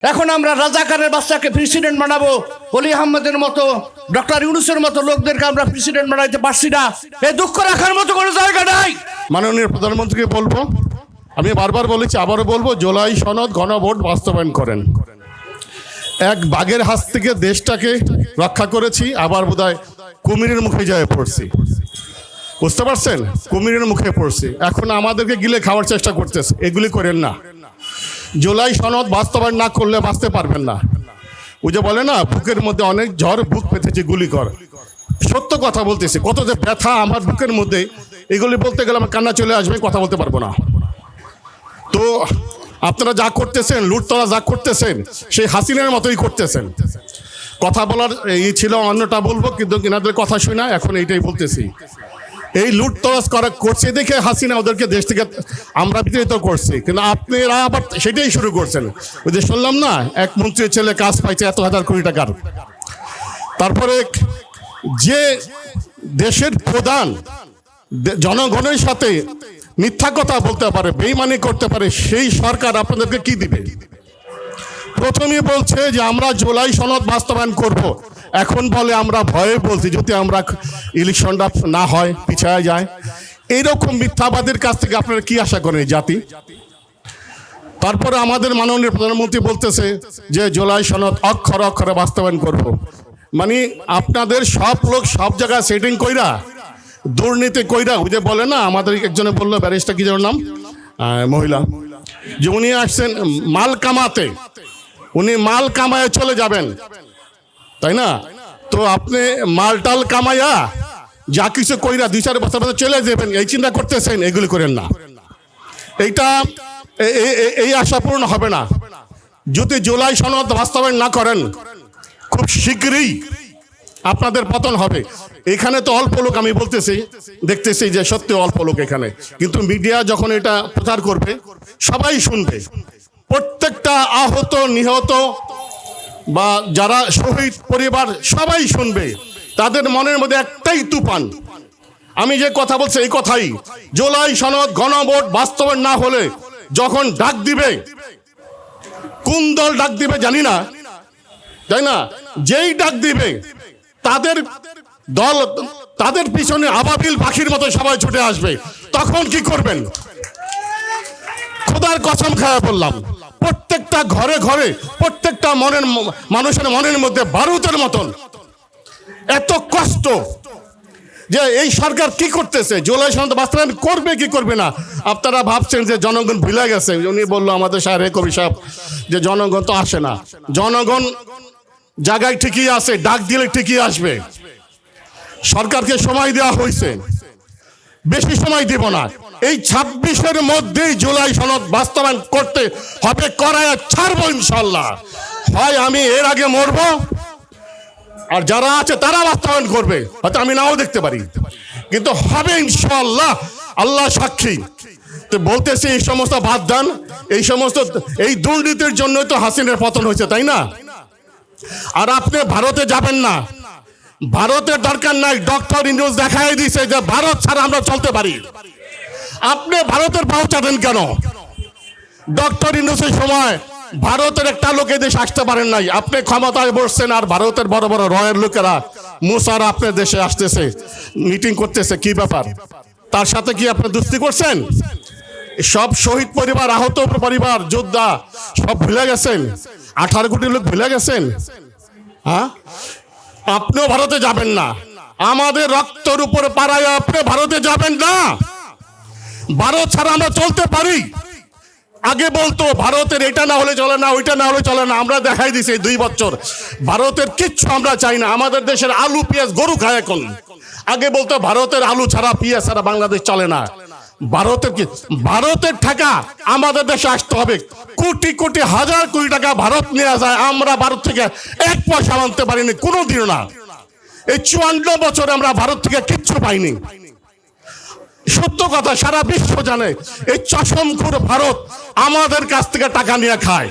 এখন আমরা রাজাকারের বাচ্চাকে প্রেসিডেন্ট বানাবো, অলি আহমেদের মতো, ডক্টর ইউনূসের মতো লোকদেরকে আমরা প্রেসিডেন্ট বানাইতে পারছি না। এই দুঃখ রাখার মতো কোনো জায়গা নাই। মাননীয় প্রধানমন্ত্রীকে বলবো, আমি বারবার বলেছি, আবারও বলবো, জুলাই সনদ গণভোট বাস্তবায়ন করেন। এক বাঘের হাত থেকে দেশটাকে রক্ষা করেছি, আবার বোধহয় কুমিরের মুখে যায় পড়ছি। বুঝতে পারছেন? কুমিরের মুখে পড়ছি। এখন আমাদেরকে গিলে খাওয়ার চেষ্টা করতেছে। এগুলি করেন না। জুলাই সনদ বাস্তবায়ন না করলে বাঁচতে পারবেন না। ওই যে বলে না, বুকের মধ্যে অনেক ঝড়, বুক পেতেছে গুলি কর। সত্য কথা বলতেছি, কত যে ব্যথা আমার বুকের মধ্যে, এগুলি বলতে গেলে আমার কান্না চলে আসবে, কথা বলতে পারবো না। তো আপনারা যা করতেছেন, লুটতরা যা করতেছেন, সেই হাসিনার মতোই করতেছেন। কথা বলার এই ছিল, অন্যটা বলবো, কিন্তু এনাদের কথা শুনে এখন এইটাই বলতেছি। এই লুটতরাজ করছে দেখে হাসিনা ওদেরকে দেশ থেকে আমরা বিতাড়িত করছি, কিন্তু আপনারা আবার সেটাই শুরু করছেন। ওই যে শুনলাম না, এক মন্ত্রীর ছেলে কাজ পাইছে এত হাজার কোটি টাকার। তারপরে যে দেশের প্রধান জনগণের সাথে মিথ্যা কথা বলতে পারে, বেইমানি করতে পারে, সেই সরকার আপনাদেরকে কি দিবে? প্রথমেই বলছে যে আমরা জুলাই সনদ বাস্তবায়ন করব, এখন বলে আমরা ভয়ে বলছি যদি আমরা ইলেকশনটা না হয়, পিছায় যায়। এইরকম মিথ্যাবাদীর কাছ থেকে আপনারা কি আশা করেন জাতি? তারপরে আমাদের মাননীয় প্রধানমন্ত্রী বলতেছে যে জুলাই সনদ অক্ষরে অক্ষরে বাস্তবায়ন করব। মানে আপনাদের সব লোক সব জায়গায় সেটিং কইরা, দুর্নীতি কইরা, ওই যে বলে না, আমাদের একজনে বললো, ব্যারিস্টার কি যেন নাম, মহিলা, যে উনি আসছেন মাল কামাতে, উনি মাল কামায় চলে যাবেন, তাই না? তো আপনি মালটাল কামাইয়া যা কিছু কইরা 2-4 বছর চলে যাবেন, এই চিন্তা করতেছেন। এগুলি করেন না। এইটা এই আশা পূর্ণ হবে না যদি জুলাই সনদ বাস্তবায়ন না করেন। খুব শীঘ্রই আপনাদের পতন হবে। এখানে তো অল্প লোক, আমি বলতেছি, দেখতেছি যে সত্যি অল্প লোক এখানে, কিন্তু মিডিয়া যখন এটা প্রচার করবে সবাই শুনবে। প্রত্যেকটা আহত, নিহত বা যারা শহীদ পরিবার সবাই শুনবে। তাদের মনের মধ্যে একটাই তুফান। আমি যে কথা বলছি এই কথাই, জুলাই সনদ গণভোট বাস্তবায়ন না হলে যখন ডাক দিবে, কোন দল ডাক দিবে জানি না, তাই না? যেই ডাক দিবে তাদের দল, তাদের পিছনে আবাবিল পাখির মতো সবাই ছুটে আসবে। তখন কি করবেন? খোদার কসম খায়া বললাম, প্রত্যেকটা ঘরে ঘরে, প্রত্যেকটা মানুষের মনের মধ্যে বারুদের মতন এত কষ্ট যে এই সরকার কি করতেছে, জুলাই সনদ বাস্তবায়ন করবে কি করবে না। আপনারা ভাবছেন যে জনগণ ভুলে গেছে। উনি বললো আমাদের সাহেব কবি সাহেব যে জনগণ তো আসে না। জনগণ জায়গায় ঠিকই আছে, ডাক দিলে ঠিকই আসবে। সরকারকে সময় দেওয়া হয়েছে, বেশি সময় দিব না। এই 26-এর মধ্যেই জুলাই সনদ বাস্তবায়ন করতে হবে, করায় ছাড়বো ইনশাল্লাহ। হয় আমি এর আগে মরবো, আর যারা আছে তারা বাস্তবায়ন করবে, হয়তো আমি নাও দেখতে পারি, কিন্তু হবে ইনশাল্লাহ। আল্লাহ সাক্ষী। তো বলতেছি, এই সমস্ত বাদ দেন। এই সমস্ত এই দুর্নীতির জন্যই তো হাসিনার পতন হয়েছে, তাই না? আর আপনি ভারতে যাবেন না, ভারতের দরকার নাই। ডক্টর ইউনূস দেখাই দিয়েছে যে ভারত ছাড়া আমরা চলতে পারি। আপনি ভারতের পাও চাটেন কেন? ডক্টর ইউনূসের সময় ভারতের একটা লোক দেশে আসতে পারেন নাই। আপনি ক্ষমতায় বসছেন, আর ভারতের বড় বড় রয়ের লোকেরা মুসার আপনার দেশে আসতেছে, মিটিং করতেছে। কি ব্যাপার? তার সাথে কি আপনি দুস্তি করছেন? সব শহীদ পরিবার, আহত পরিবার, যোদ্ধা সব ভুলে গেছেন? 18 কোটি লোক ভুলে গেছেন? হ্যাঁ, আপনিও ভারতে যাবেন না। আমাদের রক্তের উপরে পাড়ায় আপনি ভারতে যাবেন না। ভারত ছাড়া আমরা চলতে পারি। আগে বলতো ভারতের এটা না হলে চলে না, ওইটা না হলে চলে না। আমরা দেখাই দিছি 2 বছর ভারতের কিচ্ছু আমরা চাই না। আমাদের দেশের আলু পেঁয়াজ গরু খায় এখন। আগে বলতো ভারতের আলু ছাড়া, পেঁয়াজ ছাড়া বাংলাদেশ চলে না। ভারতের টাকা আমাদের দেশে আসতে হবে। কোটি কোটি, হাজার কোটি টাকা ভারত নিয়ে যায়, আমরা ভারত থেকে 1 পয়সা আনতে পারিনি কোনোদিনও না। এই 54 বছরে আমরা ভারত থেকে কিচ্ছু পাইনি। সত্য কথা সারা বিশ্ব জানে, এই চশমখোর ভারত আমাদের কাছ থেকে টাকা নিয়ে খায়।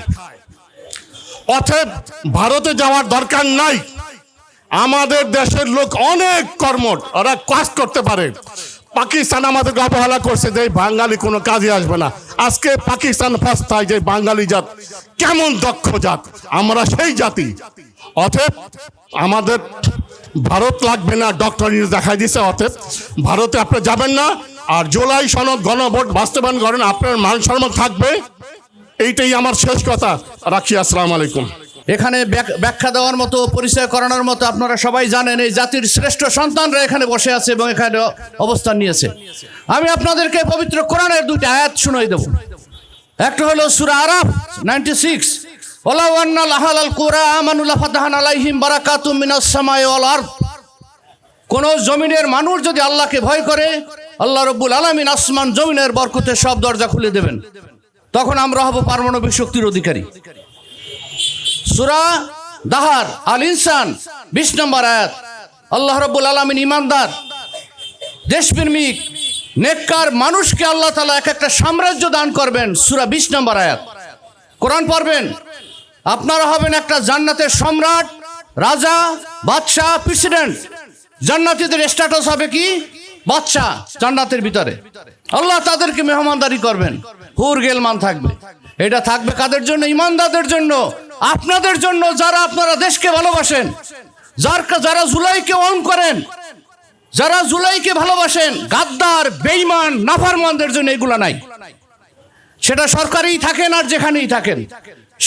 অতএব ভারতে যাওয়ার দরকার নাই। আমাদের দেশের লোক অনেক কর্মঠ, ওরা কাজ করতে পারে। পাকিস্তান আমাদেরকে অবহেলা করছে যে বাঙালি কোনো কাজে আসবে না। আজকে পাকিস্তান ফাস্তায় যে বাঙালি জাত কেমন দক্ষ জাত, আমরা সেই জাতি। অতএব আমাদের ভারত লাগবে না, ডক্টর ইউনূস দেখাই দিছে। অতএব ভারতে আপনি যাবেন না, আর জুলাই সনদ গণভোট বাস্তবায়ন করেন, আপনার মান সম্মান থাকবে। এইটাই আমার শেষ কথা রাখি। আসসালামু আলাইকুম। এখানে ব্যাখ্যা দেওয়ার মতো, পরিচয় করানোর মতো আপনারা সবাই জানেন এই জাতির শ্রেষ্ঠ সন্তানরা এখানে বসে আছে এবং এখানে অবস্থান নিয়েছে। আমি আপনাদেরকে পবিত্র কোরআনের দুইটা আয়াত শুনাই দেব। একটা হলো সূরা আরাফ 96, ওয়ালাউ আন্নাল আহলাল কুরা আমানু লাফাতাহানা আলাইহিম বারাকাতুম মিনাস সামাই ওয়াল আরদ। কোন জমিনের মানুষ যদি আল্লাহকে ভয় করে, আল্লাহ রাব্বুল আলামিন আসমান জমিনের বরকতের সব দরজা খুলে দেবেন, তখন আমরা হব পারমাণবিক শক্তির অধিকারী। সূরা দাহার আল ইনসান 20 নম্বর আয়াত, আল্লাহ রাব্বুল আলামিন ইমানদার, দেশপ্রেমিক, নেককার মানুষকে আল্লাহ তাআলা এক একটা সাম্রাজ্য দান করবেন। সূরা 20 নম্বর আয়াত। কোরআন পড়বেন, আপনারা হবেন একটা জান্নাতের সম্রাট, রাজা, বাদশাহ, প্রেসিডেন্ট। জান্নাতীদের স্ট্যাটাস হবে কি? বাদশাহ জান্নাতের ভিতরে। আল্লাহ তাদেরকে মেহমানদারি করবেন, হুর গেলমান থাকবে। এটা থাকবে কাদের জন্য? ইমানদারদের জন্য, আপনাদের জন্য, যারা আপনারা দেশকে ভালোবাসেন, যারা জুলাইকে অন করেন, যারা জুলাইকে ভালোবাসেন। গাদ্দার, বেঈমান, নাফরমানদের জন্য এগুলা নাই। সেটা সরকারেই থাকেন আর যেখানেই থাকেন।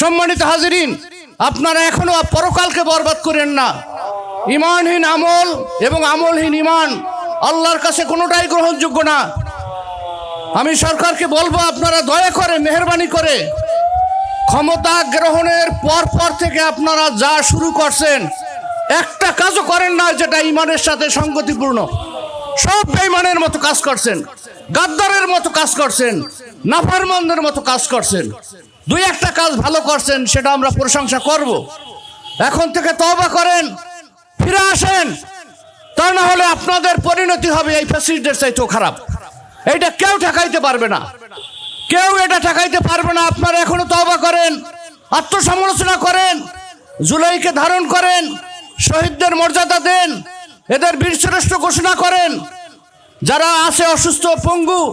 সম্মানিত হাজিরিন, আপনারা এখনো পরকালকে বরবাদ করেন না। ইমানহীন আমল এবং আমলহীন ইমান আল্লাহর কাছে কোনোটাই গ্রহণযোগ্য না। আমি সরকারকে বলবো, আপনারা দয়া করে, মেহেরবানি করে, ক্ষমতা গ্রহণের পর থেকে আপনারা যা শুরু করছেন, একটা কাজও করেন না যেটা ইমানের সাথে সঙ্গতিপূর্ণ। সব বেঈমানের মতো কাজ করছেন, গাদ্দারের মতো কাজ করছেন, নাফরমানদের মতো কাজ করছেন। দুই একটা কাজ ভালো করছেন, সেটা আমরা প্রশংসা করব। এখন থেকে তওবা করেন, ফিরে আসেন, তা না হলে আপনাদের পরিণতি হবে এই ফ্যাসিলিটির চাইতেও খারাপ। এইটা কেউ ঠেকাইতে পারবে না, কেউ এটা ঠেকাইতে পারবে না। আপনারা এখনো তওবা করেন, আত্মসমালোচনা করেন, জুলাইকে ধারণ করেন, শহীদদের মর্যাদা দেন, এদের বীরশ্রেষ্ঠ ঘোষণা করেন। যারা আছে অসুস্থ, পঙ্গু,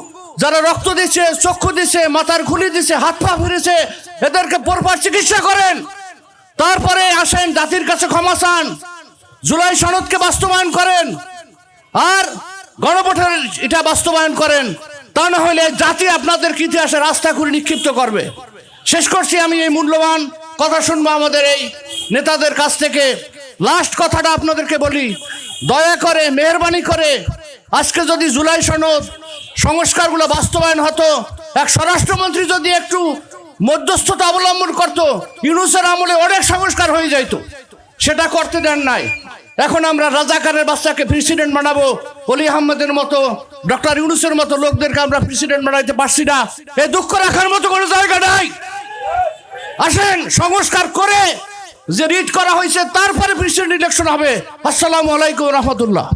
যারা রক্ত দিচ্ছে, চক্ষু দিচ্ছে, মাথার খুলি দিচ্ছে, হাত পা ফিরেছে, এদেরকে প্রপার চিকিৎসা করেন। তারপরে আসেন, জাতির কাছে ক্ষমা চান, জুলাই সনদকে বাস্তবায়ন করেন, আর গণভোটের এটা বাস্তবায়ন করেন। তা না হলে জাতি আপনাদের ইতিহাসে রাস্তা করে নিক্ষিপ্ত করবে। শেষ করছি, আমি এই মূল্যবান কথা শুনবো আমাদের এই নেতাদের কাছ থেকে। লাস্ট কথাটা আপনাদেরকে বলি, দয়া করে, মেহেরবানি করে, আজকে যদি জুলাই সনদ সংস্কারগুলো বাস্তবায়ন হতো, এক স্বরাষ্ট্রমন্ত্রী যদি একটু মধ্যস্থতা অবলম্বন করতো, ইউনূসের আমলে অনেক সংস্কার হয়ে যাইতো। সেটা করতে দেন নাই। এখন আমরা রাজাকারের বাচ্চাকে প্রেসিডেন্ট বানাবো, অলি আহমেদের মতো, ডক্টর ইউনূসের মতো লোকদেরকে আমরা প্রেসিডেন্ট বানাইতে পারছি না। এ দুঃখ রাখার মতো কোনো জায়গা নাই। আসেন, সংস্কার করে যে রিট করা হয়েছে, তারপরে প্রেসিডেন্ট ইলেকশন হবে। আসসালামু আলাইকুম রহমতুল্লাহ।